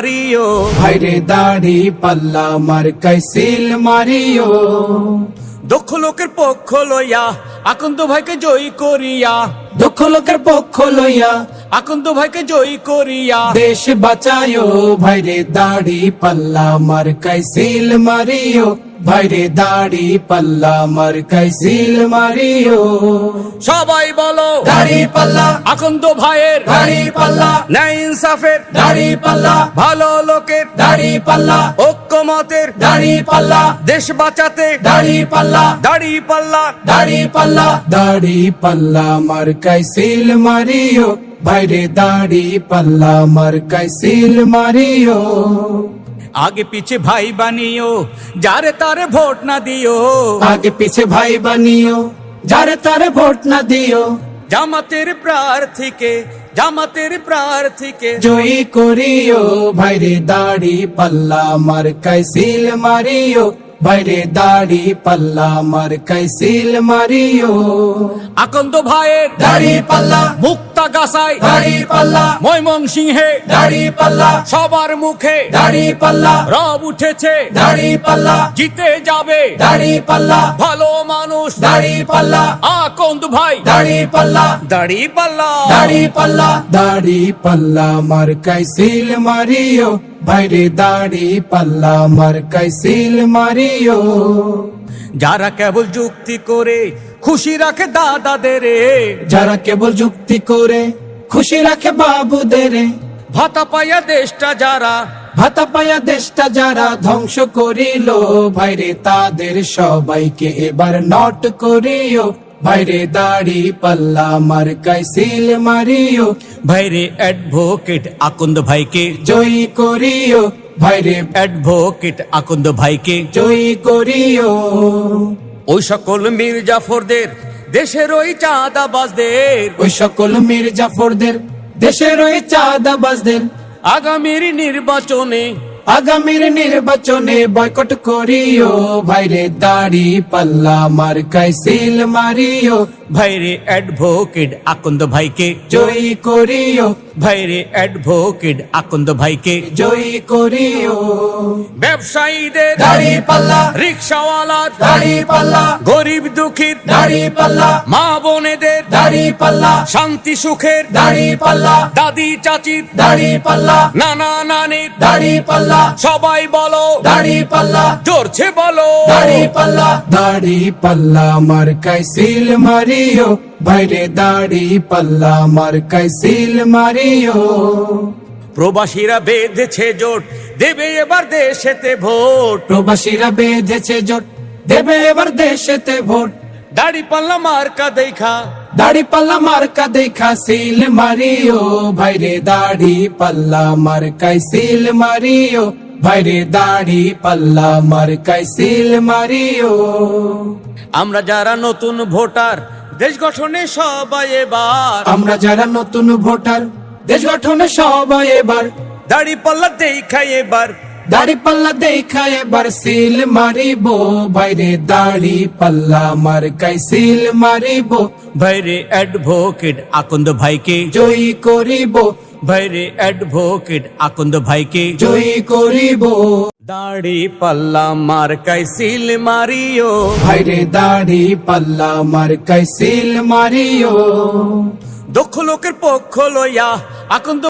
Mario ভাইরে দাড়ি পাল্লা মার্কায় সিল মারিও। দক্ষ লোকের পক্ষ লইয়া আকন্দ ভাইকে জয়ী করিয়া, দক্ষ লোকের পক্ষ লইয়া আকন্দ ভাইকে জয়ী করিয়া দেশ বাঁচায়ো। ভাইরে দাড়ি পাল্লা মার্কায় সিল মারিও, ভাইরে দাড়ি পাল্লা মার্কায় সিল মারিও। সবাই বলো দাড়ি পাল্লা, আকন্দ ভাইয়ের দাড়ি পাল্লা, ন্যায় ইনসাফের দাড়ি পাল্লা, ভালো লোকের দাড়ি পাল্লা, ঐক্যমতের দাড়ি পাল্লা, দেশ বাঁচাতে দাড়ি পাল্লা, দাড়ি পাল্লা। দাড়ি পাল্লা, দাড়ি পাল্লা মার্কায় সিল মারিও। ভাইরে দাড়ি পাল্লা মার্কায় সিল মারিও। আগে পিছে ভাই বানিও, যারে তারে ভোট না দিও। আগে পিছে ভাই বানিও, যারে তারে ভোট না দিও। জামাতের প্রার্থীকে, জামাতের প্রার্থীকে জয়ী করিও। ভাইরে দাড়ি পাল্লা মার্কায় সিল মারিও, ভাইরে দাড়ি পাল্লা মার্কায় সিল মারিও। আকন্দ ভাইয়ের দাড়ি পাল্লা, মুক্তা গাছায় দাড়ি পাল্লা, ময়মনসিংহে দাড়ি পাল্লা, সবার মুখে দাড়ি পাল্লা, রব উঠেছে। দাড়ি পাল্লা, জিতে যাবে দাড়ি পাল্লা, ভালো মানুষ। দাড়ি পাল্লা, আকন্দ ভাই দাড়ি পাল্লা, দাড়ি পাল্লা। দাড়ি পাল্লা, দাড়ি পাল্লা মার্কায় সিল মারিও। ভাইরে দাড়ি পাল্লা মার্কায় সিল মারিও। যারা কেবল যুক্তি করে খুশি রাখে দাদাদের, যারা কেবল যুক্তি করে খুশি রাখে বাবুদের, ভাতা পাইয়া দেশটা যারা, ভাতা পায়া দেশটা যারা ধ্বংস করিল। ভাইরে তাদের সবাইকে এবার নট করিও। ভাইরে দাড়ি পাল্লা মার্কায় সিল মারিও। ভাইরে অ্যাডভোকেট আকন্দ ভাইকে জয়ী করিও। ভাইরে অ্যাডভোকেট আকন্দ ভাইকে জয়ী করিও। ওই সকল মীর জাফরদের, দেশের ওই চাঁদাবাজদের, ওই সকল মীর জাফরদের, দেশের ওই চাঁদাবাজদের আগামীর নির্বাচনে, আগামীর নির্বাচনে বয়কট করিও। ভাইরে দাড়ি পাল্লা মার্কায় সিল মারিও। ভাইরে অ্যাডভোকেট আকন্দ ভাইকে জয়ী করিও। ভাইরে অ্যাডভোকেট আকন্দ ভাইকে জয়ী করিও। ব্যবসায়ীদের, দাড়ি পাল্লা, রিক্সাওয়ালার, দাড়ি পাল্লা, গরিব দুঃখীর, দাড়ি পাল্লা, মা বোনেদের, দাড়ি পাল্লা, শান্তি সুখের, দাড়ি পাল্লা, দাদি চাচির, দাড়ি পাল্লা, নানা নানির, দাড়ি পাল্লা, সবাই বলো দাড়ি পাল্লা, জোরছে বলো দাড়ি পাল্লা, দাড়ি পাল্লা মার্কায় সিল মারিও। ভাইরে দাড়ি পাল্লা মার্কায় সিল মারিও। প্রবাসীরা বেঁধেছে জোট, দেবে এবার দেশেতে ভোট। প্রবাসীরা বেঁধেছে জোট, দেবে এবার দেশেতে ভোট। দাড়ি পাল্লা মার্কা দেখা, দাড়ি পাল্লা মার্কা দেখা সিল মারিও। ভাইরে দাড়ি পাল্লা মার্কায় সিল মারিও। ভাইরে দাড়ি পাল্লা মার্কায় সিল মারিও। আমরা যারা নতুন ভোটার, দেশ গঠনে সবাই এবার, আমরা যারা নতুন ভোটার, দেশ গঠনে সবাই এবার দাড়ি পাল্লা দেখাই এবার, দাড়ি পাল্লা দেখা এবার সিল মারিব। ভাইরে দাড়ি পাল্লা মার্কায় সিল মারিব। ভাইরে অ্যাডভোকেট আকন্দ ভাইকে জয়ী করিব। ভাইরে অ্যাডভোকেট আকন্দ ভাইকে জয়ী করিব। দাড়ি পাল্লা মার্কাই সিল মারিও। ভাইরে দাড়ি পাল্লা মার্কায় সিল মারিও। দক্ষ লোকের পক্ষ লইয়া আকন্দ